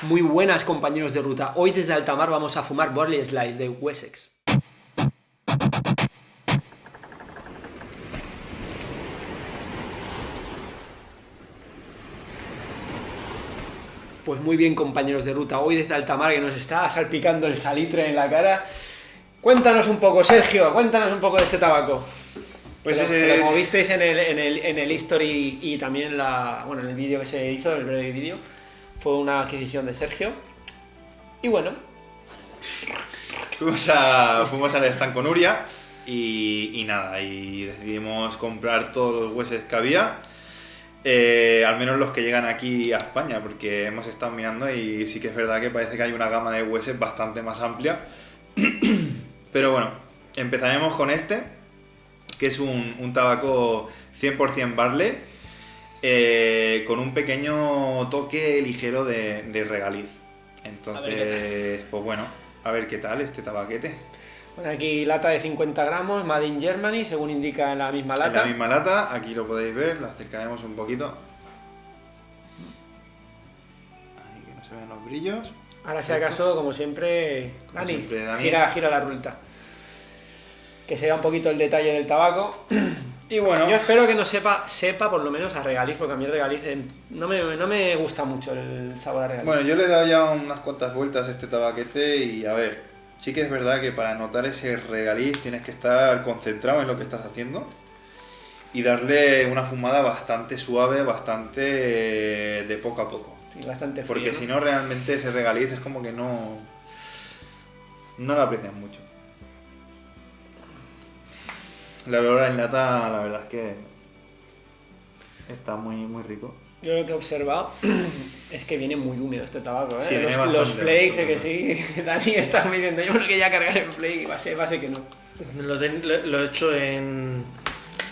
Muy buenas, compañeros de ruta. Hoy desde Altamar vamos a fumar Burley Slice de Wessex. Pues muy bien, compañeros de ruta. Hoy desde Altamar, que nos está salpicando el salitre en la cara. Cuéntanos un poco, Sergio, cuéntanos un poco de este tabaco. Pues Pero como visteis en el history y también en el vídeo que se hizo, el breve vídeo, fue una adquisición de Sergio. Y bueno, fuimos al stand con Nuria y nada, y decidimos comprar todos los Wessex que había, al menos los que llegan aquí a España, porque hemos estado mirando y sí que es verdad que parece que hay una gama de Wessex bastante más amplia. Pero bueno, empezaremos con este, que es un tabaco 100% Barley, con un pequeño toque ligero de regaliz. Entonces, pues bueno, a ver qué tal este tabaquete. bueno, aquí lata de 50 gramos, Made in Germany, según indica en la misma En lata. la misma lata, aquí lo podéis ver, lo acercaremos un poquito. Ahí que no se ven los brillos. Ahora, si acaso, como siempre, Dani, Dani. gira la ruleta. Que se vea un poquito el detalle del tabaco. Y bueno, Yo espero que no sepa por lo menos a regaliz, porque a mí el regaliz no me gusta mucho el sabor a regaliz. bueno, yo le he dado ya unas cuantas vueltas a este tabaquete y a ver, sí que es verdad que para notar ese regaliz tienes que estar concentrado en lo que estás haciendo y darle una fumada bastante suave, bastante de poco a poco. Sí, bastante frío, Porque si no, realmente ese regaliz es como que no lo aprecias mucho. La olor en lata, la verdad es que está muy, muy rico. Yo lo que he observado es que viene muy húmedo este tabaco, ¿eh? Sí, viene los bastante, flakes, bastante. que sí. Dani está midiendo, yo me lo quería cargar en flake, va a ser que no. Lo he hecho en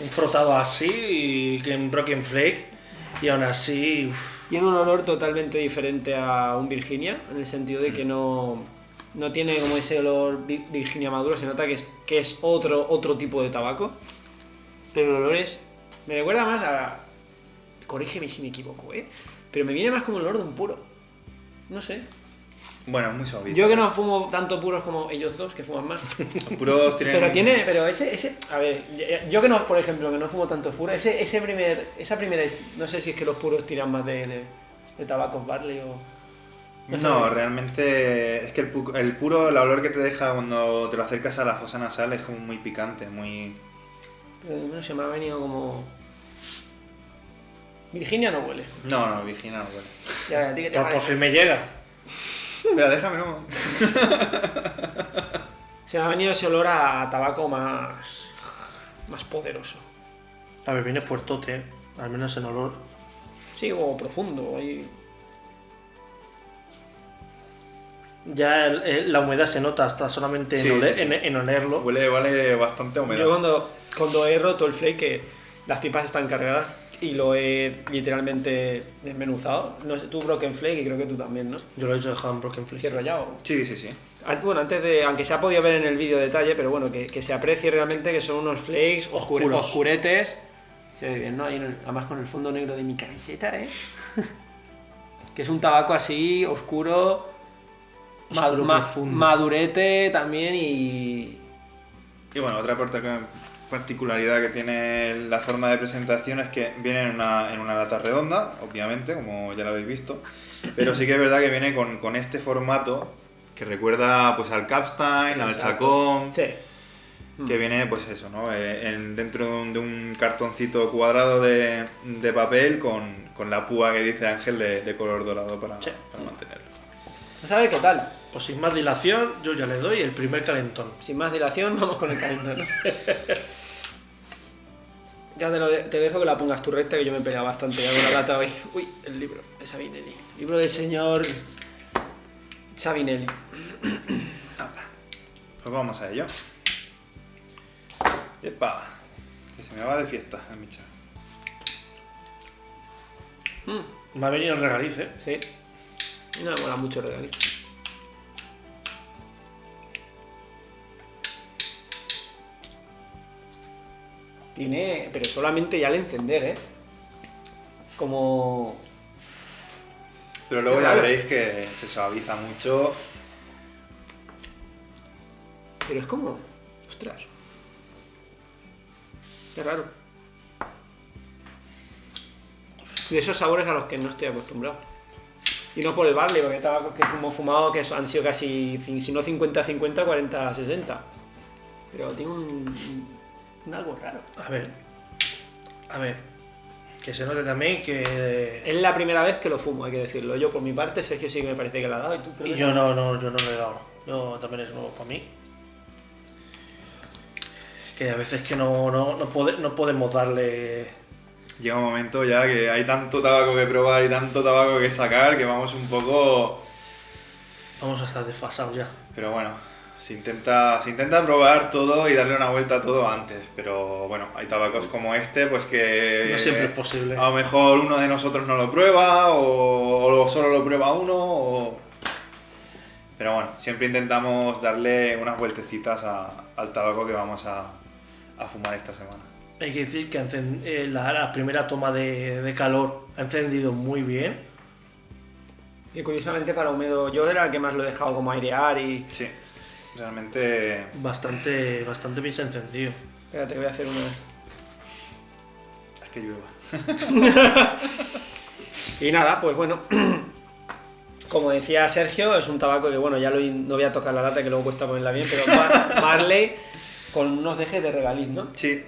un frotado así y en Broken Flake y aún así Tiene un olor totalmente diferente a un Virginia, en el sentido de que no tiene como ese olor Virginia maduro, se nota que es otro tipo de tabaco. Pero el olor me recuerda más a... Corrígeme si me equivoco, ¿eh? Pero me viene más como el olor de un puro. No sé. Bueno, muy suavito. Yo que no fumo tanto puros como ellos dos, que fuman más. Los puros tienen... Pero ese, a ver, yo que no, por ejemplo, que no fumo tanto puro, esa primera, no sé si es que los puros tiran más de tabacos Barley o... No, sé. realmente es que el puro, el olor que te deja cuando te lo acercas a la fosa nasal es como muy picante, muy... Pero no sé, me ha venido como... Virginia no huele. No, Virginia no huele. Ya, ¿a ti qué te por parece? fin me llega. Pero déjame, no. Se me ha venido ese olor a tabaco más poderoso. A ver, viene fuertote, al menos en olor. Sí, o profundo. Ya la humedad se nota hasta solamente Sí, sí. en olerlo. Vale bastante húmedo. Yo cuando he roto el flake, que las pipas están cargadas y lo he literalmente desmenuzado. No sé, tú Broken Flake y creo que tú también, ¿no? Yo lo he hecho dejado en Broken Flake. Cierro ya o... Sí. Bueno, antes de... Aunque se ha podido ver en el vídeo detalle, pero bueno, que se aprecie realmente que son unos flakes Oscuros. oscuretes. Se ve bien, ¿no? Ahí además con el fondo negro de mi camiseta, ¿eh? Que es un tabaco así, oscuro, Oscuro profundo. madurete también y... Y bueno, otra particularidad que tiene la forma de presentación es que viene en una lata redonda, obviamente, como ya lo habéis visto, pero sí que es verdad que viene con este formato que recuerda pues al Capstein, al Exacto. Chacón, Sí. que viene pues eso, ¿no? Dentro de un cartoncito cuadrado de papel con la púa que dice Ángel de color dorado para mantenerlo. Vamos a ver qué tal. Pues sin más dilación, yo ya le doy el primer calentón. Sin más dilación, vamos con el calentón. Ya te dejo que la pongas tu recta, que yo me he peleado bastante ya con la lata hoy. Uy, el libro de Savinelli. Libro del señor Savinelli. Pues vamos a ello. ¡Epa! Que se me va de fiesta el Micha. Me ha venido el regaliz, ¿eh? Sí. No me mola mucho el regalo. Tiene... Pero solamente ya al encender, ¿eh? Como... Pero luego Qué ya raro. veréis que se suaviza mucho. Pero es como... Ostras. Qué raro. De esos sabores a los que no estoy acostumbrado. Y no por el barley, porque hay tabacos que hemos fumado que han sido casi, si no 50-50, 40-60. Pero tiene un algo raro. A ver, que se note también que... Es la primera vez que lo fumo, hay que decirlo. Yo por mi parte, Sergio sí que me parece que lo ha dado y tú creo Y que yo no le he dado. Yo también es nuevo para mí. Que a veces que no podemos darle... Llega un momento ya que hay tanto tabaco que probar y tanto tabaco que sacar que vamos un poco... Vamos a estar desfasados ya. Pero bueno, se intenta probar todo y darle una vuelta a todo antes. Pero bueno, hay tabacos como este, pues que... No siempre es posible. A lo mejor uno de nosotros no lo prueba o solo lo prueba uno o... Pero bueno, siempre intentamos darle unas vueltecitas al tabaco que vamos a fumar esta semana. Hay que decir que la primera toma de calor ha encendido muy bien. Y curiosamente para húmedo, yo era el que más lo he dejado como airear y... Sí, realmente... Bastante bien se ha encendido. Espérate, voy a hacer una... Es que llueva. Y nada, pues bueno, como decía Sergio, es un tabaco que bueno, no voy a tocar la lata que luego cuesta ponerla bien, pero Barley con unos dejes de regaliz, ¿no? Sí.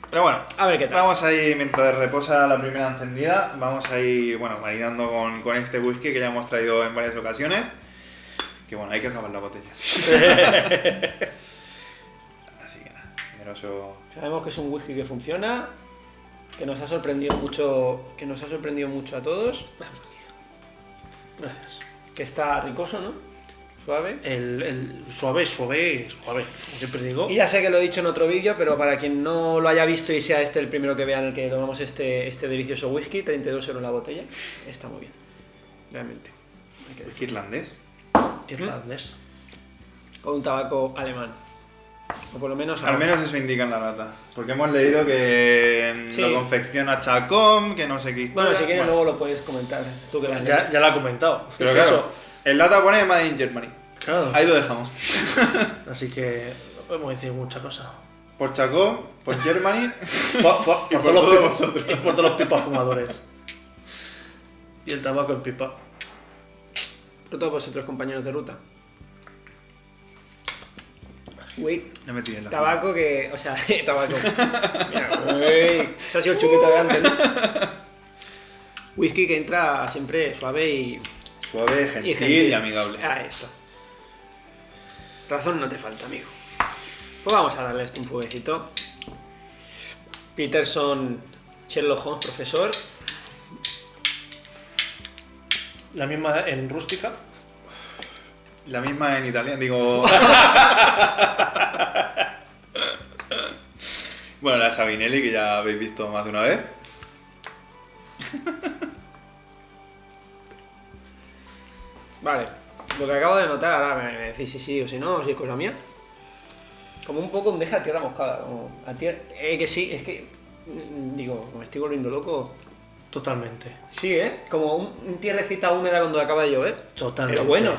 Pero bueno, A ver qué tal. vamos a ir, mientras reposa la primera encendida, vamos a ir, bueno, marinando con este whisky que ya hemos traído en varias ocasiones. Que bueno, hay que acabar las botellas. Así que nada, generoso. Sabemos que es un whisky que funciona, que nos ha sorprendido mucho a todos, Gracias. que está ricoso, ¿no? Suave. El suave, como siempre digo. Y ya sé que lo he dicho en otro vídeo, pero para quien no lo haya visto y sea este el primero que vea en el que tomamos este delicioso whisky, 32 € la botella, está muy bien, realmente. Hay que decir. ¿Whisky irlandés? Irlandés. Con un tabaco alemán. O por lo menos... Al menos eso indica en la lata. Porque hemos leído que Sí. lo confecciona Chacom, que no sé qué historia. Bueno, si quieres Bueno, luego lo puedes comentar, tú que lo has Ya lo ha comentado. pero Es claro, eso. en lata pone Made in Germany. Claro. Ahí lo dejamos. Así que no podemos decir mucha cosa. Por Chacom, por Germany Por y por todos los todos pipas- vosotros. y por todos los pipas fumadores. Y el tabaco en pipa. Por todos vosotros, compañeros de ruta. Uy, No me tires la tabaco que... O sea, tabaco. Mira, uy, eso ha sido el chupito de antes, ¿no? Whisky que entra siempre suave y Suave, gentil y amigable. Ahí está. Razón no te falta, amigo. Pues vamos a darle esto un fueguecito. Peterson, Sherlock Holmes, profesor. La misma en rústica. La misma en italiano, digo... Bueno, la Sabinelli, que ya habéis visto más de una vez. Vale, lo que acabo de notar, ahora me decís si sí o si no, o si es cosa mía. Como un poco un deja a tierra moscada. Como a tierra... que sí, es que... Digo, me estoy volviendo loco. Totalmente. Sí, ¿eh? Como un tierrecita húmeda cuando acaba de llover. Totalmente. Pero bueno.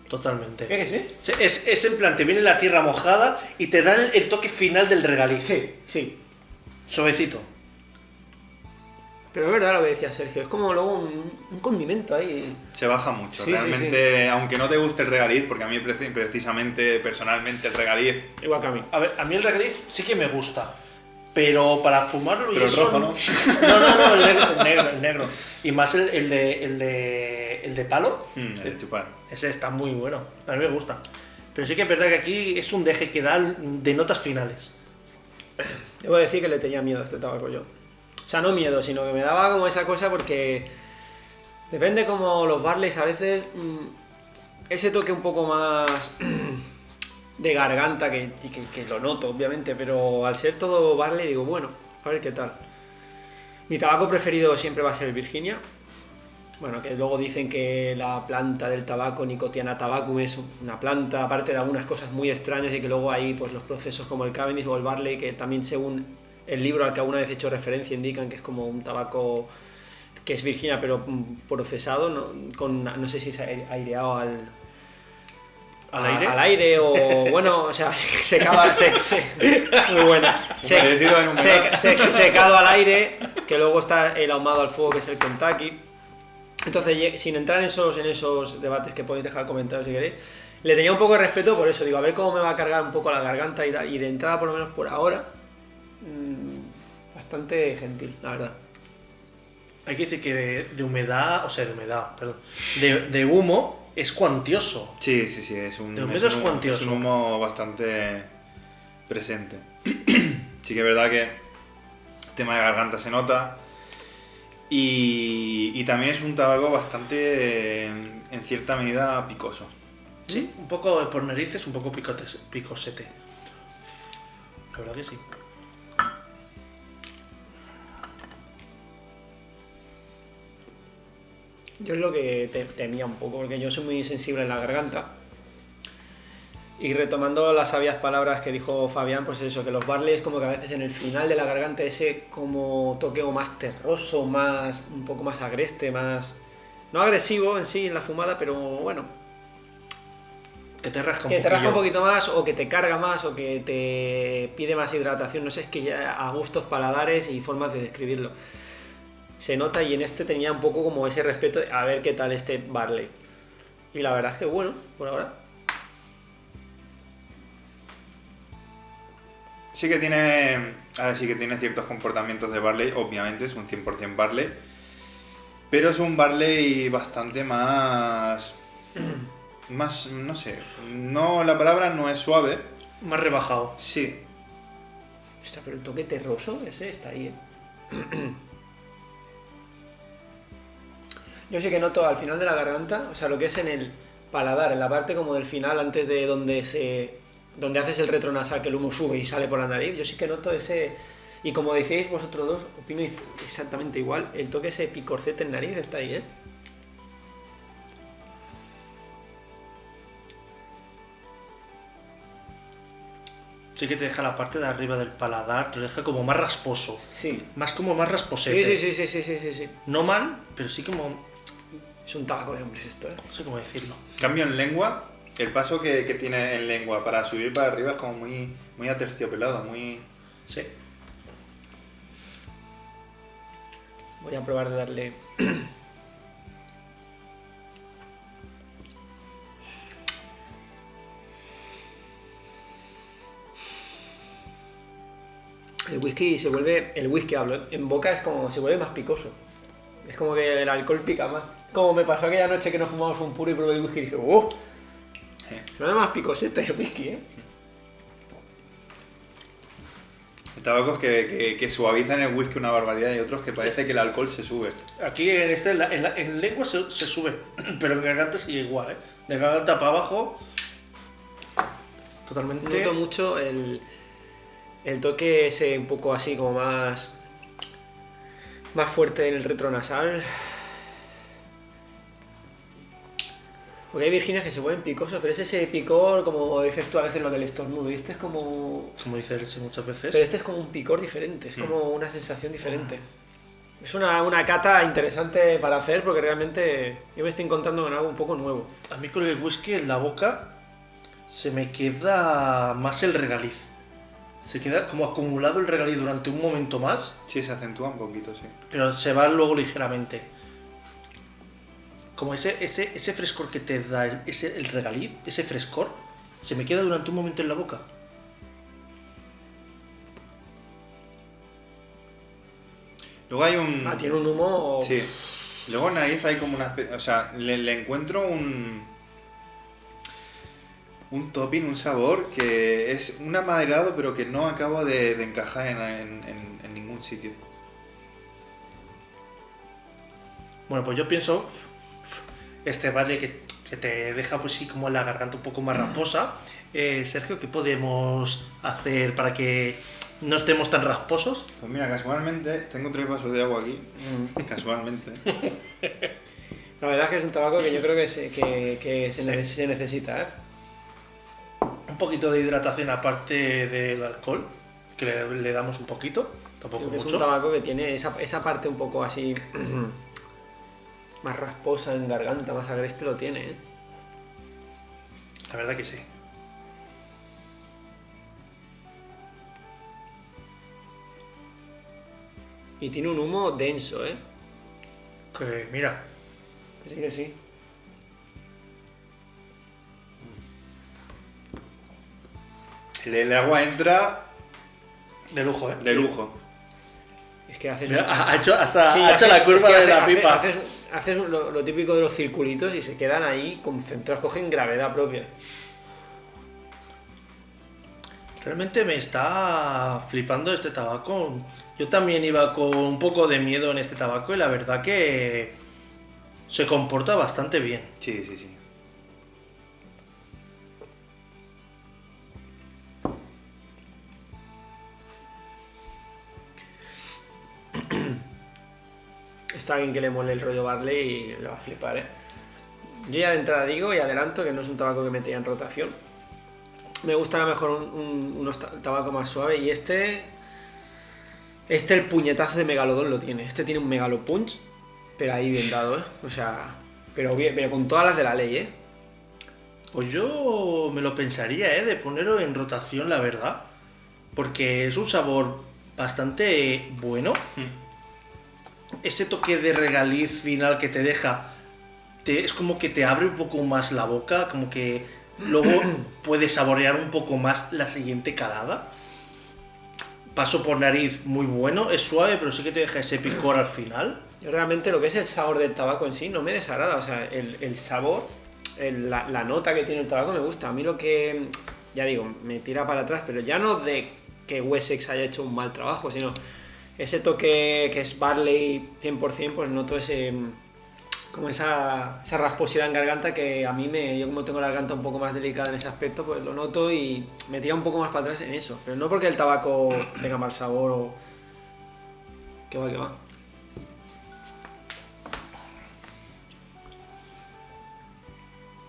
Totalmente. ¿Es que sí? Es en plan, te viene la tierra mojada y te dan el toque final del regaliz. Sí. Suavecito. Pero es verdad lo que decía Sergio, es como luego un condimento ahí. Se baja mucho. Sí, Realmente, aunque no te guste el regaliz, porque a mí precisamente, personalmente, el regaliz... Igual que a mí. A ver, a mí el regaliz sí que me gusta. Pero para fumarlo y Pero el eso... rojo, ¿no? No, el negro. Y más el de palo. el chupar. Ese está muy bueno. A mí me gusta. Pero sí que es verdad que aquí es un deje que da de notas finales. Debo decir que le tenía miedo a este tabaco yo. O sea, no miedo, sino que me daba como esa cosa porque... Depende como los Barleys a veces... ese toque un poco más... de garganta que lo noto, obviamente, pero al ser todo Barley digo, bueno, a ver qué tal. Mi tabaco preferido siempre va a ser el Virginia. Bueno, que luego dicen que la planta del tabaco, Nicotiana tabacum, es una planta, aparte de algunas cosas muy extrañas, y que luego hay pues, los procesos como el Cavendish o el Barley, que también según el libro al que alguna vez he hecho referencia indican que es como un tabaco que es Virginia pero procesado, no sé si es aireado al aire o bueno, o sea, secado, muy buena. Secado al aire, que luego está el ahumado al fuego, que es el Kentucky. Entonces, sin entrar en esos debates que podéis dejar comentarios si queréis, le tenía un poco de respeto por eso, digo, a ver cómo me va a cargar un poco la garganta y tal, y de entrada, por lo menos por ahora, bastante gentil, la verdad. Hay que decir que de humedad, perdón, de humo es cuantioso. Sí, es un, De humedad es cuantioso. Es un humo bastante presente. Sí que es verdad que el tema de garganta se nota. Y también es un tabaco bastante, en cierta medida, picoso. Sí, un poco por narices, un poco picosete. La verdad que sí. Yo es lo que temía un poco, porque yo soy muy sensible en la garganta. Y retomando las sabias palabras que dijo Fabián, pues eso, que los barleys como que a veces en el final de la garganta ese como toque o más terroso, un poco más agreste, más... No agresivo en sí en la fumada, pero bueno... Que te rasca un poquito más, o que te carga más, o que te pide más hidratación, no sé, es que ya a gustos paladares y formas de describirlo. Se nota y en este tenía un poco como ese respeto de a ver qué tal este barley. Y la verdad es que bueno, por ahora... Sí que tiene ciertos comportamientos de Barley, obviamente es un 100% Barley, pero es un Barley bastante más, no sé, la palabra no es suave. Más rebajado. Sí. Ostras, pero el toque terroso ese está ahí, Yo sí que noto al final de la garganta, o sea, lo que es en el paladar, en la parte como del final, antes de donde haces el retronasal, que el humo sube y sale por la nariz, yo sí que noto ese, y como decíais vosotros dos, opino exactamente igual, el toque ese picorcete en nariz está ahí, Sí que te deja la parte de arriba del paladar, te lo deja como más rasposo. Sí. Más rasposete. Sí. No mal, pero sí como... Es un tabaco de hombres esto, No sé cómo decirlo. Cambio en lengua, el paso que tiene en lengua para subir para arriba es como muy aterciopelado, muy... Sí. Voy a probar de darle... El whisky hablo, en boca es como, se vuelve más picoso. Es como que el alcohol pica más. Como me pasó aquella noche que nos fumamos un puro y probé el whisky y dije, ¡oh! Se vuelve más picosete el whisky, Tabacos que suavizan el whisky una barbaridad y otros que parece que el alcohol se sube. Aquí en lengua se sube, pero en garganta sigue igual, De garganta para abajo, totalmente... Noto mucho el toque ese un poco así como más fuerte en el retronasal. Porque hay Virginias que se vuelven picosos, pero es ese picor, como dices tú a veces lo del estornudo, y este es como... Como dice Elche muchas veces. Pero este es como un picor diferente, es como una sensación diferente. Es una cata interesante para hacer porque realmente yo me estoy encontrando con algo un poco nuevo. A mí con el whisky en la boca se me queda más el regaliz. Se queda como acumulado el regaliz durante un momento más. Sí, se acentúa un poquito, sí. Pero se va luego ligeramente. Como ese frescor que te da el regaliz, ese frescor, se me queda durante un momento en la boca. Luego hay un... tiene un humo... Sí. Luego en nariz hay como una especie... O sea, le encuentro un topping, un sabor que es un amaderado pero que no acabo de encajar en ningún sitio. Bueno, pues yo pienso... Barley que te deja pues sí como la garganta un poco más rasposa. Sergio, ¿qué podemos hacer para que no estemos tan rasposos? Pues mira, casualmente tengo 3 vasos de agua aquí. Casualmente. La verdad es que es un tabaco que yo creo que se necesita, Un poquito de hidratación aparte del alcohol, que le damos un poquito, tampoco creo que mucho. es un tabaco que tiene esa parte un poco así más rasposa en garganta, más agreste lo tiene, ¿eh? La verdad que sí. Y tiene un humo denso, ¿eh? Que mira, Sí que sí. El agua entra de lujo, ¿eh? de lujo. Es que haces... Mira, ha hecho hasta Sí, ha hecho la curva es que de la pipa. Haces lo típico de los circulitos y se quedan ahí concentrados, cogen gravedad propia. Realmente me está flipando este tabaco. Yo también iba con un poco de miedo en este tabaco y la verdad que se comporta bastante bien. Sí, sí, sí. Está alguien que le mole el rollo Barley y le va a flipar, ¿eh? Yo ya de entrada digo y adelanto que no es un tabaco que metía en rotación. Me gusta a lo mejor unos tabaco más suave y este el puñetazo de Megalodón lo tiene. Este tiene un Megalo Punch, pero ahí bien dado, ¿eh? O sea, pero bien, pero con todas las de la ley, ¿eh? Pues yo me lo pensaría, de ponerlo en rotación, la verdad. Porque es un sabor bastante bueno. Ese toque de regaliz final que te deja, es como que te abre un poco más la boca, como que luego puedes saborear un poco más la siguiente calada. Paso por nariz muy bueno, es suave, pero sí que te deja ese picor al final. Yo realmente lo que es el sabor del tabaco en sí no me desagrada, o sea, el sabor, la nota que tiene el tabaco me gusta. A mí lo que, ya digo, me tira para atrás, pero ya no de que Wessex haya hecho un mal trabajo, sino ese toque que es Barley 100%, pues noto como esa rasposidad en garganta que a mí yo como tengo la garganta un poco más delicada en ese aspecto, pues lo noto y me tira un poco más para atrás en eso. Pero no porque el tabaco tenga mal sabor o... Que va.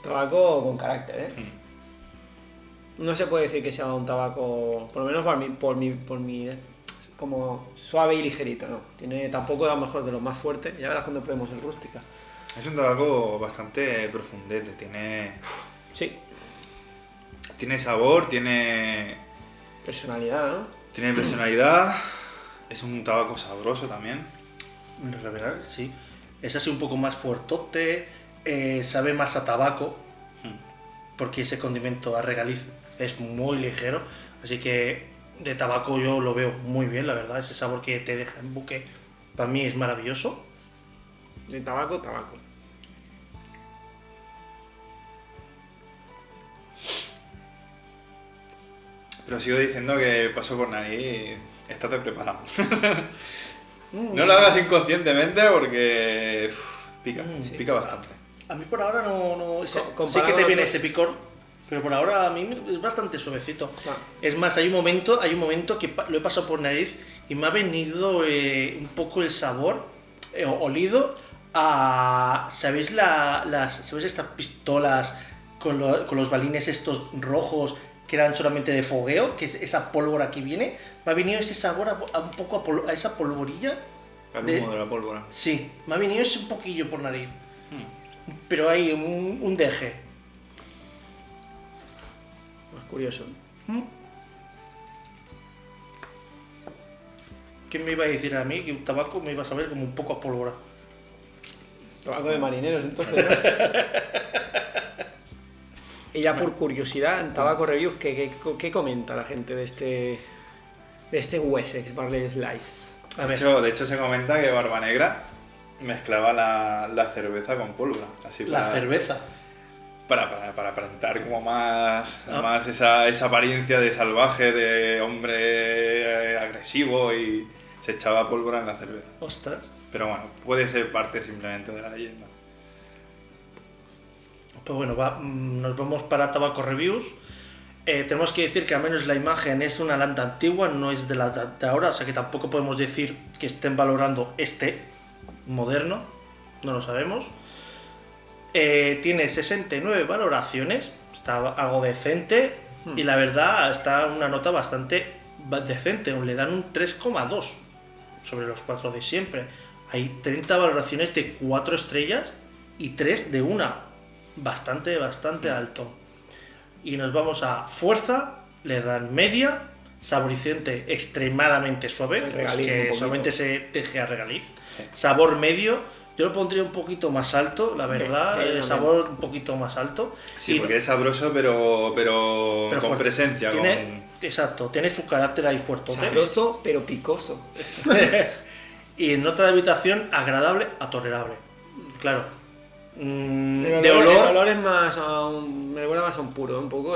Tabaco con carácter, ¿eh? No se puede decir que sea un tabaco, por lo menos por mi como suave y ligerito, ¿no? Tiene tampoco a lo mejor de los más fuertes, ya verás cuando probemos el rústica. Es un tabaco bastante profundete, Sí, tiene sabor, tiene personalidad, ¿no? personalidad, es un tabaco sabroso también. La verdad, sí. Es así un poco más fuertote, sabe más a tabaco, porque ese condimento a regaliz es muy ligero, así que de tabaco yo lo veo muy bien, la verdad. Ese sabor que te deja en buque para mí es maravilloso. De tabaco. Pero sigo diciendo que el paso por nariz, estate preparado. No lo hagas inconscientemente porque pica bastante. A mí por ahora no sí que comparado te viene con- ese picor, pero por ahora a mí es bastante suavecito. Ah. Es más, hay un momento que lo he pasado por nariz y me ha venido un poco el sabor olido a, ¿sabéis ¿sabéis estas pistolas con los balines estos rojos que eran solamente de fogueo, que es esa pólvora que viene? Me ha venido ese sabor un poco a esa polvorilla. El humo de la pólvora. Sí, me ha venido ese un poquillo por nariz. Pero hay un deje. Más curioso. ¿Quién me iba a decir a mí que un tabaco me iba a saber como un poco a pólvora? Tabaco de marineros, entonces. Y ya por curiosidad, en Tabaco Reviews, ¿qué comenta la gente de este Wessex Barley Slice? A ver, De hecho se comenta que Barba Negra mezclaba la cerveza con pólvora. Así la cerveza. para aparentar como más Ah. esa apariencia de salvaje, de hombre agresivo, y se echaba pólvora en la cerveza. Ostras. Pero bueno, puede ser parte simplemente de la leyenda. Pues bueno, nos vamos para Tabaco Reviews. Tenemos que decir que al menos la imagen es una lanta antigua, no es de la de ahora, o sea que tampoco podemos decir que estén valorando este moderno, no lo sabemos. Tiene 69 valoraciones, está algo decente y la verdad está una nota bastante decente, le dan un 3,2 sobre los 4 de siempre. hay 30 valoraciones de 4 estrellas y 3 de 1. Bastante alto. Y nos vamos a fuerza, le dan media, saborizante extremadamente suave, El regaliz, un que poquito. solamente se teje a regaliz. Sabor medio, yo lo pondría un poquito más alto, la verdad, Sí, el sabor un poquito más alto. Sí, Y porque es sabroso, pero con fuerte. presencia. Exacto, tiene su carácter ahí fuerte. Sabroso, pero picoso. Y en nota de habitación, agradable a tolerable. Claro. De El olor, olor es más me recuerda más a un puro, un poco.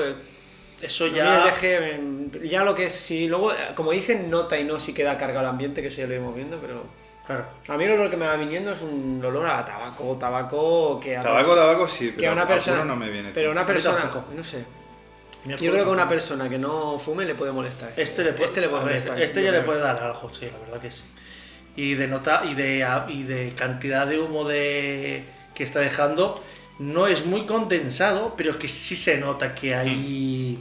eso A mí ya... el DG, ya lo que es, si luego, como dicen, nota y no si queda cargado el ambiente, que eso ya lo iremos viendo, pero... Claro. A mí el olor que me va viniendo es un olor a tabaco que... Tabaco sí, que pero a una a puro persona... no me viene. Pero a tío. una persona, tampoco. no sé. Me Yo creo que a una acuerdo. persona que no fume le puede molestar. Este le puede, a ver, molestar. este yo ya le creo. puede dar algo, sí, la verdad que sí. Y de nota y de cantidad de humo que está dejando, no es muy condensado, pero que sí se nota que hay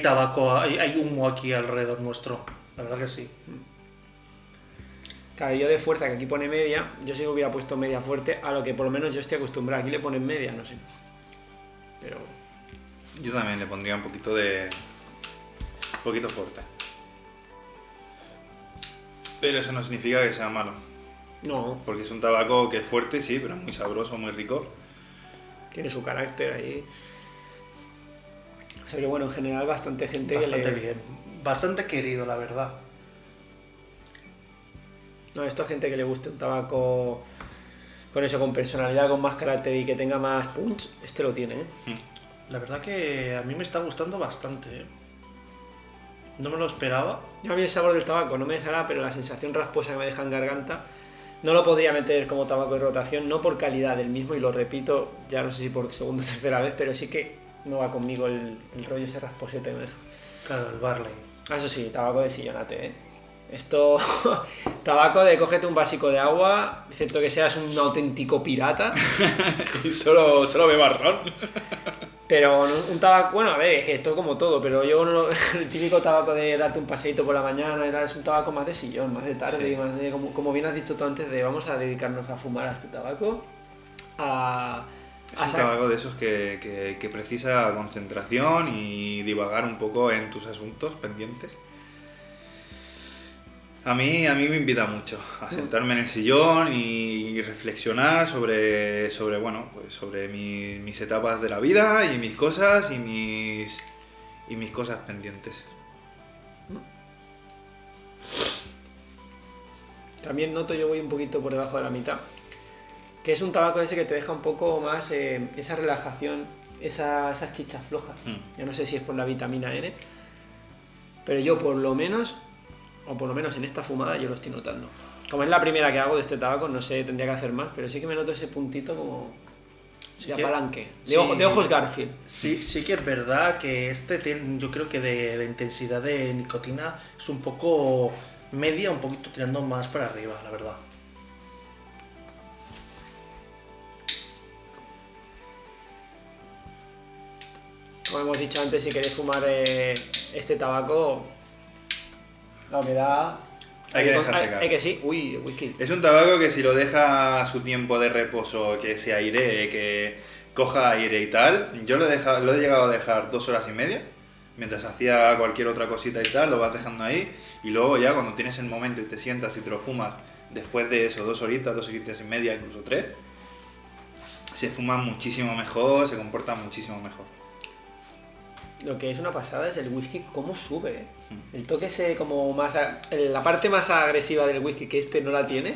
tabaco, hay humo aquí alrededor nuestro. La verdad que sí. Claro, yo de fuerza, que aquí pone media, yo sí que hubiera puesto media fuerte, a lo que por lo menos yo estoy acostumbrado. Aquí le ponen media, no sé. Pero... Yo también le pondría un poquito fuerte. Pero eso no significa que sea malo. No, Porque es un tabaco que es fuerte, sí, pero es muy sabroso, muy rico. tiene su carácter ahí. O sea que bueno, en general bastante gente que Bastante le... bien. Bastante querido, la verdad. No, esto a gente que le guste un tabaco con eso, con personalidad, con más carácter y que tenga más punch, este lo tiene, ¿eh? La verdad que a mí me está gustando bastante, ¿eh? No me lo esperaba. A mí el sabor del tabaco no me desagrada, pero la sensación rasposa que me deja en garganta no lo podría meter como tabaco de rotación, no por calidad del mismo, y lo repito, ya no sé si por segunda o tercera vez, pero sí que no va conmigo el rollo ese rasposete que me deja. Claro, el Barley. Eso sí, tabaco de sillonate, ¿eh? Esto, tabaco de cógete un básico de agua, excepto que seas un auténtico pirata, Y solo beba ron. pero un tabaco, bueno, a ver, es que esto como todo, pero yo el típico tabaco de darte un paseíto por la mañana y tal, es un tabaco más de sillón, más de tarde, Sí. más de, como bien has dicho tú antes, de vamos a dedicarnos a fumar a este tabaco, Es un tabaco de esos que precisa concentración y divagar un poco en tus asuntos pendientes. A mí me invita mucho a sentarme en el sillón y reflexionar sobre mis etapas de la vida y mis cosas y mis cosas pendientes. También noto, yo voy un poquito por debajo de la mitad, que es un tabaco ese que te deja un poco más esa relajación, esas chichas flojas. Yo no sé si es por la vitamina N, pero yo por lo menos en esta fumada yo lo estoy notando. Como es la primera que hago de este tabaco, no sé, tendría que hacer más, pero sí que me noto ese puntito como Sí de que- apalanque, sí. de ojos Garfield. Sí que es verdad que este tiene, yo creo que de intensidad de nicotina es un poco media, un poquito tirando más para arriba, la verdad. Como hemos dicho antes, si queréis fumar este tabaco, la humedad... Hay que dejar secar. Hay que sí. Uy, whisky. Es un tabaco que si lo deja a su tiempo de reposo, que se airee, que coja aire y tal, yo lo he llegado a dejar 2 horas y media, mientras hacía cualquier otra cosita y tal, lo vas dejando ahí, y luego ya cuando tienes el momento y te sientas y te lo fumas, después de eso, 2 horitas y media, incluso 3, se fuma muchísimo mejor, se comporta muchísimo mejor. Lo que es una pasada es el whisky, cómo sube, ¿eh? El toque ese como más... La parte más agresiva del whisky, que este no la tiene.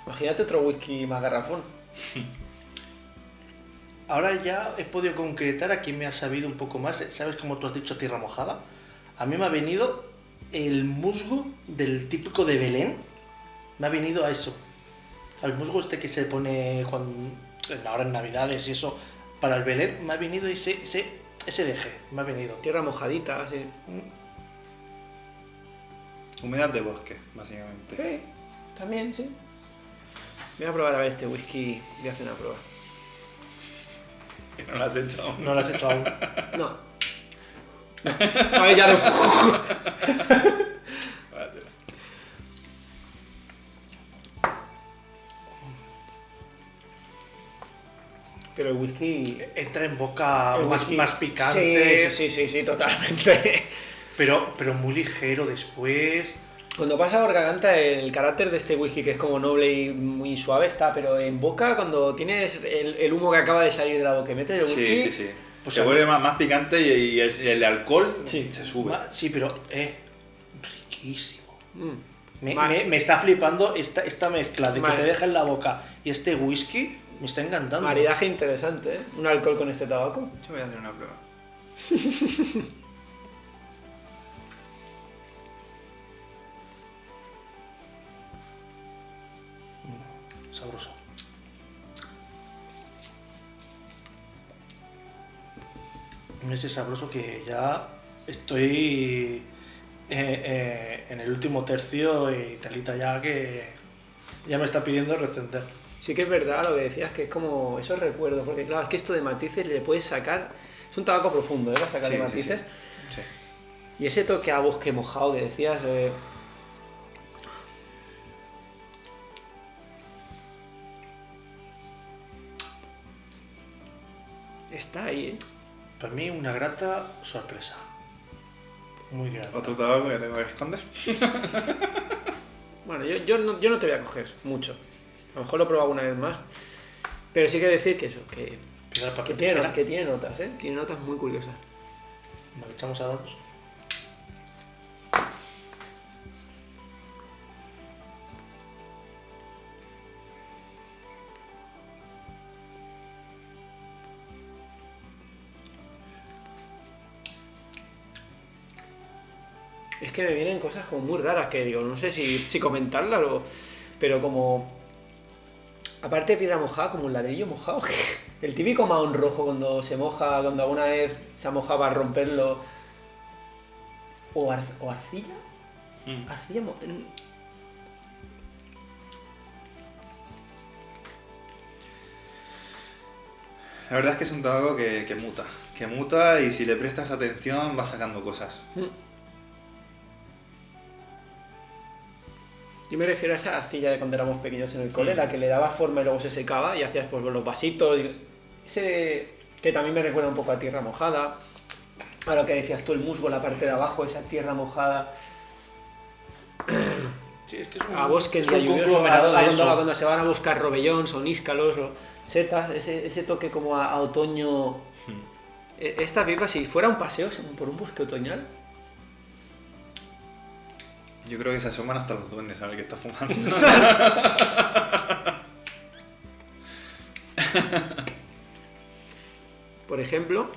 Imagínate otro whisky más garrafón. Ahora ya he podido concretar a quién me ha sabido un poco más. ¿Sabes cómo tú has dicho tierra mojada? A mí me ha venido el musgo del típico de Belén. Me ha venido a eso. Al musgo este que se pone ahora en Navidades y eso, para el Belén, me ha venido ese deje. Me ha venido. Tierra mojadita, así. Humedad de bosque, básicamente. Sí, también, sí. Voy a probar a ver este whisky. Voy a hacer una prueba. No lo has hecho aún. No lo has hecho aún. No. A ver, ya de... Pero el whisky... Entra en boca el más, whisky- más picante, Sí, totalmente. pero muy ligero después. Cuando pasa por garganta, el carácter de este whisky, que es como noble y muy suave, está, pero en boca, cuando tienes el humo que acaba de salir de la boca y metes el whisky... Sí. Pues se a mí- vuelve más picante y el alcohol Sí. se sube. Sí, pero riquísimo. Mm. Me está flipando esta mezcla de que Vale. te deja en la boca y este whisky me está encantando. Maridaje interesante, ¿eh? Un alcohol con este tabaco. Yo voy a hacer una prueba. Sabroso. Ese sabroso que ya estoy en el último tercio y talita ya que ya me está pidiendo recender. Sí que es verdad lo que decías, que es como esos recuerdos, porque claro, es que esto de matices le puedes sacar... Es un tabaco profundo, ¿eh? Para sacarle Sí, sí, matices. Sí. Y ese toque a bosque mojado que decías... Está ahí, ¿eh? Para mí una grata sorpresa. Muy grata. Otro tabaco que tengo que esconder. Bueno, yo no te voy a coger mucho. A lo mejor lo he probado una vez más. Pero sí que decir que eso, Piedra, papel, que tijera. tiene notas, ¿eh? Tiene notas muy curiosas. Vale, echamos a dados. Es que me vienen cosas como muy raras que digo, no sé si comentarlas pero como... Aparte de piedra mojada, como un ladrillo mojado. El típico mahón rojo cuando se moja, cuando alguna vez se ha mojado para romperlo. O arcilla. Arcilla... La verdad es que es un tabaco que muta. Que muta y si le prestas atención va sacando cosas. Yo me refiero a esa arcilla de cuando éramos pequeños en el cole, la que le daba forma y luego se secaba y hacías pues los vasitos. Ese que también me recuerda un poco a tierra mojada. A lo que decías tú, el musgo, la parte de abajo, esa tierra mojada. Sí, es que es A bosques es de un lluviosos, conglomerado de eso. cuando se van a buscar robellons o níscalos o setas, ese toque como a otoño. Esta pipa, si fuera un paseo por un bosque otoñal, Yo creo que se asoman hasta los duendes a ver qué está fumando. por ejemplo,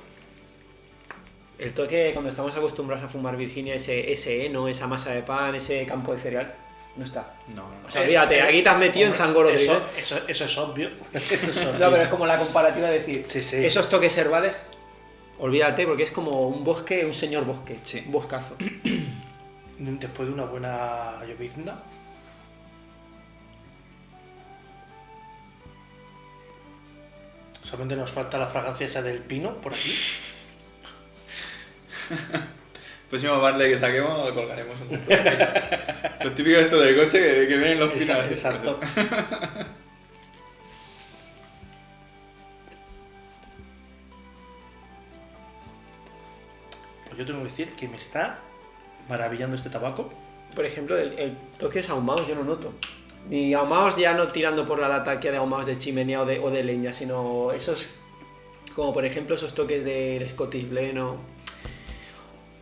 el toque cuando estamos acostumbrados a fumar Virginia, ese heno, esa masa de pan, ese campo de cereal, no está. No, O sea, olvídate, aquí te has metido en Zangoro Drill, ¿eh? Eso es obvio. Eso es obvio. No, pero es como la comparativa de decir, Sí, sí. esos toques herbales, olvídate, porque es como un bosque, un señor bosque, Sí. un boscazo. Después de una buena llovizna. Solamente nos falta la fragancia esa del pino por aquí. Próximo barle que saquemos colgaremos un TikTok. Los típicos estos del coche que vienen los pinos. Exacto. Pues yo tengo que decir que me está maravillando este tabaco. Por ejemplo, el toque es ahumados yo no noto. Ni ahumados ya no tirando por la lataquia de ahumados de chimenea o de leña, sino esos, como por ejemplo esos toques del Scottish Blend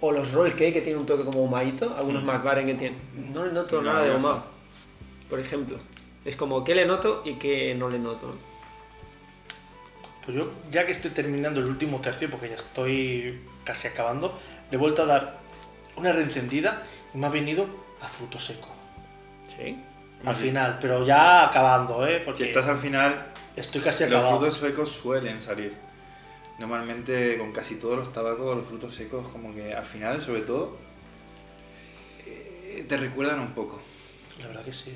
o los Roll Cake que tienen un toque como ahumadito, algunos McBaren que tienen. No le noto No, nada de no. ahumado, por ejemplo. Es como qué le noto y qué no le noto, ¿no? Pues yo, ya que estoy terminando el último tercio, porque ya estoy casi acabando, le he vuelto a dar una reencendida y me ha venido a fruto seco. Sí. Al final, pero ya acabando, ¿eh? Porque Si estás al final, estoy casi los acabado. frutos secos suelen salir. Normalmente con casi todos los tabacos, los frutos secos como que al final, sobre todo, te recuerdan un poco. La verdad que sí.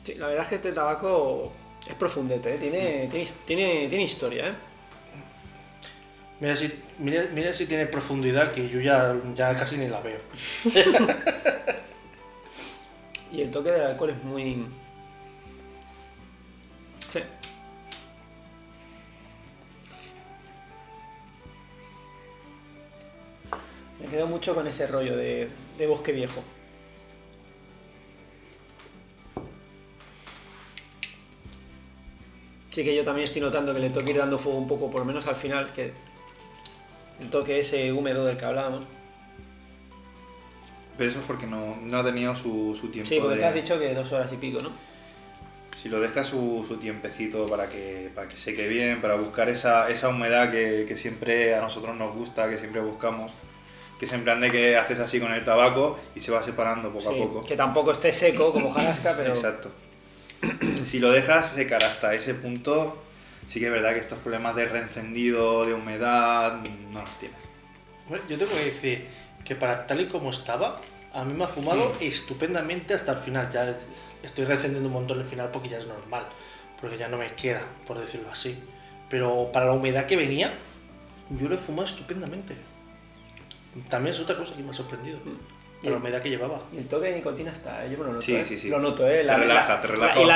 Sí, la verdad es que este tabaco es profundete, ¿eh? Tiene historia, ¿eh? Mira si tiene profundidad, que yo ya casi ni la veo. Y el toque del alcohol es muy... Sí. Me quedo mucho con ese rollo de bosque viejo. Sí que yo también estoy notando que le tengo que ir dando fuego un poco, por lo menos al final, que el toque ese húmedo del que hablábamos. Pero eso es porque no ha tenido su tiempo. Sí, porque te has dicho que 2 horas y pico, ¿no? Si lo dejas su tiempecito para que seque bien, para buscar esa humedad que siempre a nosotros nos gusta, que siempre buscamos, que es en plan de que haces así con el tabaco y se va separando poco a poco. Que tampoco esté seco como hojarasca, pero... Exacto. Si lo dejas secar hasta ese punto, sí que es verdad que estos problemas de reencendido, de humedad, no los tienes. Bueno, yo tengo que decir que para tal y como estaba, a mí me ha fumado estupendamente hasta el final. Ya estoy reencendiendo un montón el final porque ya es normal, porque ya no me queda, por decirlo así. Pero para la humedad que venía, yo lo he fumado estupendamente. También es otra cosa que me ha sorprendido. La humedad que llevaba. Y el toque de nicotina está, yo me lo noto. Sí, sí, sí. Lo noto, Te relaja.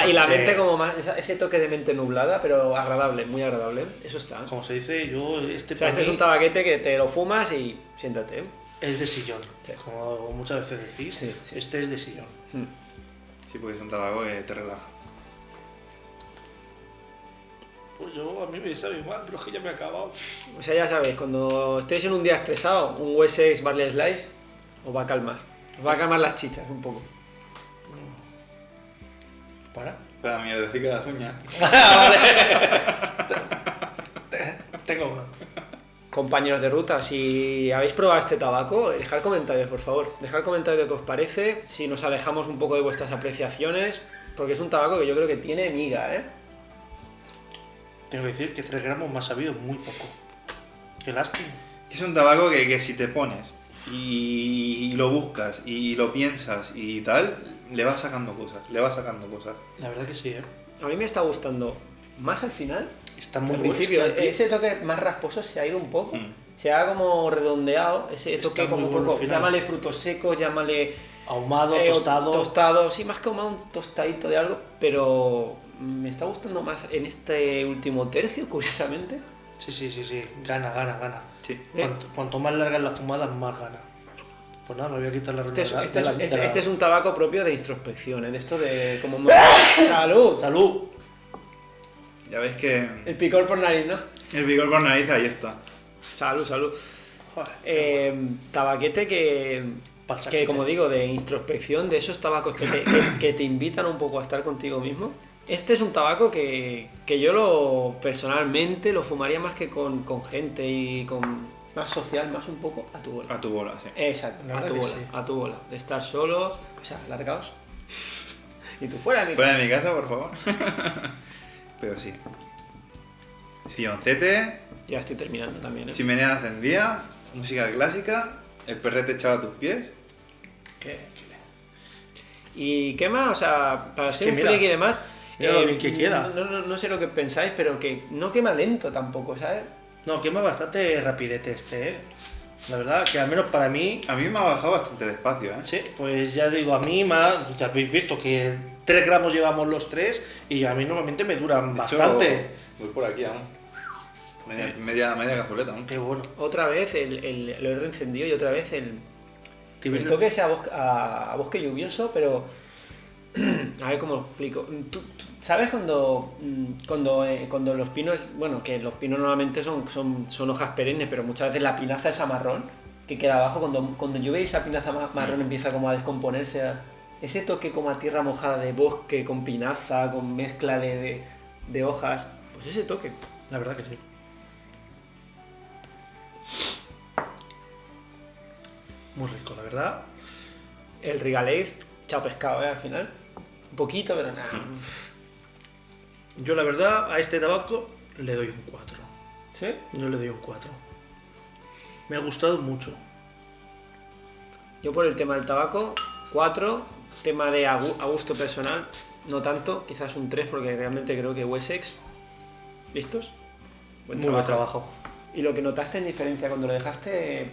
Y la Sí. mente como más, ese toque de mente nublada, pero agradable, muy agradable. Eso está. Como se dice, yo O sea, para este es mí un tabaquete que te lo fumas y siéntate. es de sillón. Sí. Como muchas veces decís, Sí, sí. este es de sillón. Sí, porque es un tabaco que te relaja. Pues a mí me sabe mal, pero es que ya me ha acabado. O sea, ya sabéis, cuando estéis en un día estresado, un Wessex Barley Slice os va a calmar. Os va a calmar las chichas un poco. ¿Para? Para mí, es decir que las uñas. Tengo uno. Compañeros de ruta, si habéis probado este tabaco, dejad comentarios, por favor. Dejad comentarios de qué os parece, si nos alejamos un poco de vuestras apreciaciones, porque es un tabaco que yo creo que tiene miga, ¿eh? Tengo que decir que 3 gramos me ha sabido muy poco. Qué lástima. Es un tabaco que si te pones y lo buscas y lo piensas y tal, le vas sacando cosas. La verdad que sí, ¿eh? A mí me está gustando más al final. Está muy Al bueno. principio, Es que ese toque más rasposo se ha ido un poco. Mm. Se ha como redondeado, ese Está toque como muy un bueno poco, al final. llámale frutos secos, llámale ahumado, tostado. tostado, sí, más que un tostadito de algo, pero me está gustando más en este último tercio, curiosamente. Sí. Gana. Sí. Cuanto más larga es la fumada, más gana. Pues nada, me voy a quitar la ruina. Este es un tabaco propio de introspección, de esto de como... ¡Salud! ¡Salud! Ya ves que El picor por nariz, ¿no? el vigor por nariz ahí está. Salud. Joder, Tabaquete que como digo, de introspección, de esos tabacos que te invitan un poco a estar contigo mismo. Este es un tabaco que yo personalmente lo fumaría más que con gente y con más social, más un poco a tu bola. A tu bola, sí. Exacto, La a verdad tu que bola, sí. a tu bola. De estar solo, o sea, largaos. Y tú fuera de mi Fuera de mi casa, por favor. Pero sí. Silloncete, Ya estoy terminando también, ¿eh? chimenea encendida, música clásica, el perrete echado a tus pies. ¿Y qué más? O sea, para ser Que un mira, friki y demás... mira lo bien que queda. No sé lo que pensáis, pero que no quema lento tampoco, ¿sabes? No, quema bastante rapidete este, ¿eh? La verdad que al menos para mí... A mí me ha bajado bastante despacio, ¿eh? Sí, pues ya digo, a mí más... Ya habéis visto que 3 gramos llevamos los 3 y a mí normalmente me duran De hecho, bastante. voy por aquí aún. Media cazoleta aún. Qué bueno. Otra vez lo he reencendido y otra vez el toque ese a bosque lluvioso, pero... A ver cómo lo explico. ¿Tú sabes cuando los pinos... Bueno, que los pinos normalmente son hojas perennes, pero muchas veces la pinaza esa marrón que queda abajo, cuando llueve y esa pinaza marrón empieza como a descomponerse, ese toque como a tierra mojada de bosque, con pinaza, con mezcla de hojas, pues ese toque. La verdad que sí. Muy rico, la verdad. El Rigaleiz, chao pescado, al final. Un poquito, pero nada. Yo la verdad a este tabaco le doy un 4. ¿Sí? Yo le doy un 4. Me ha gustado mucho. Yo por el tema del tabaco, 4. Tema de a gusto personal, no tanto. Quizás un 3 porque realmente creo que Wessex... ¿Listos? Muy buen trabajo. ¿Y lo que notaste en diferencia cuando lo dejaste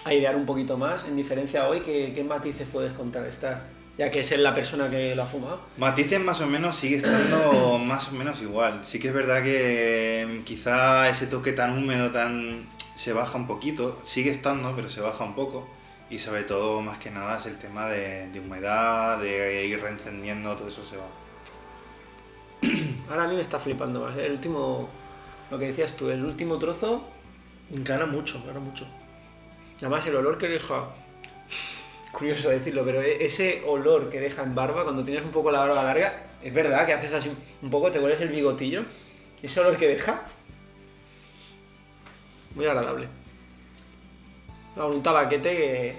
airear un poquito más, en diferencia hoy, qué matices puedes contrarrestar? Ya que es él la persona que lo ha fumado. Matices más o menos sigue estando más o menos igual. Sí que es verdad que quizá ese toque tan húmedo, se baja un poquito, sigue estando, pero se baja un poco. Y sobre todo, más que nada, es el tema de humedad, de ir reencendiendo, todo eso se va. Ahora a mí me está flipando más. El último, lo que decías tú, el último trozo, Gana mucho, gana mucho. además el olor que deja, curioso decirlo, pero ese olor que deja en barba, cuando tienes un poco la barba larga, es verdad que haces así un poco, te hueles el bigotillo, ese olor que deja, muy agradable. Un tabaquete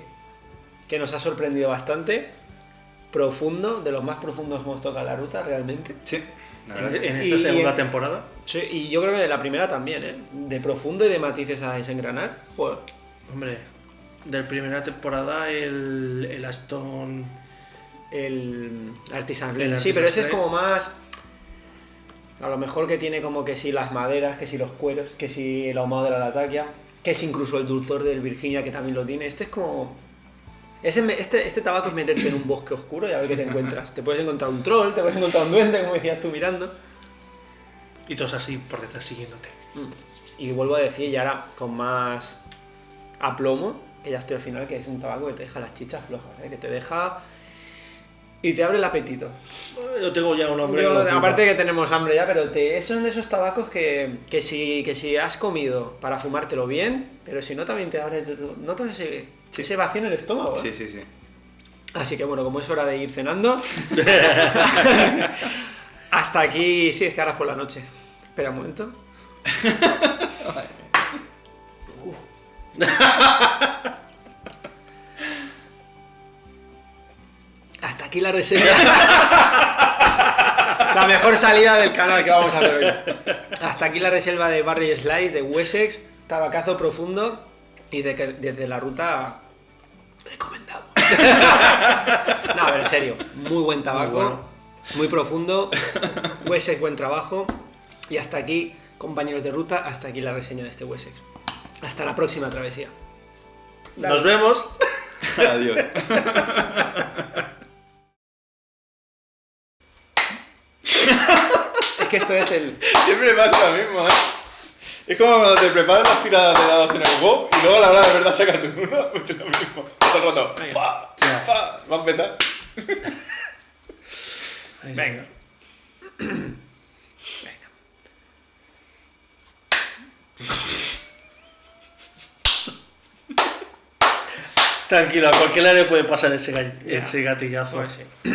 que nos ha sorprendido bastante, profundo, de los más profundos que hemos tocado en la ruta realmente. Sí, la verdad. En Y- esta segunda y- temporada. Sí, y yo creo que de la primera también, ¿eh? De profundo y de matices a desengranar. Joder. Hombre, de la primera temporada el Aston... El Artisan El Blend. Sí, Artisan pero ese es Blend. como más... A lo mejor que tiene como que si las maderas, que si los cueros, que si el ahumado de la latakia, que si incluso el dulzor del Virginia, que también lo tiene. Este es como... Este tabaco es meterte en un bosque oscuro y a ver qué te encuentras. Te puedes encontrar un troll, te puedes encontrar un duende, como decías tú mirando. Y todos así por detrás siguiéndote. Y vuelvo a decir, y ahora con más aplomo, que ya estoy al final, que es un tabaco que te deja las chichas flojas, ¿eh? Que te deja... Y te abre el apetito. Yo tengo ya un hombre... Yo, que lo flipa. aparte que tenemos hambre ya, pero son de esos tabacos que si has comido para fumártelo bien, pero si no también te abre... Notas ese vacío en el estómago, ¿eh? Sí, sí, sí. Así que bueno, como es hora de ir cenando... hasta aquí... Sí, es que ahora es por la noche. Espera un momento. Hasta aquí la reseña. La mejor salida del canal que vamos a hacer hoy. Hasta aquí la reserva de Barry Slice de Wessex, tabacazo profundo y desde la ruta recomendamos. No, pero en serio, muy buen tabaco, Muy bueno. muy profundo. Wessex, buen trabajo. Y hasta aquí, compañeros de ruta, hasta aquí la reseña de este Wessex. Hasta la próxima travesía. Nos vemos. Adiós. Es que esto es el... Siempre me pasa lo mismo, ¿eh? Es como cuando te preparas las tiradas de dados en el WoW y luego a la hora de verdad sacas uno, pues es lo mismo. Todo el rato. Venga. ¡Pa! ¡Pa! Va a empezar. Venga. Tranquilo, a cualquiera le puede pasar ese gatillazo. Pues sí.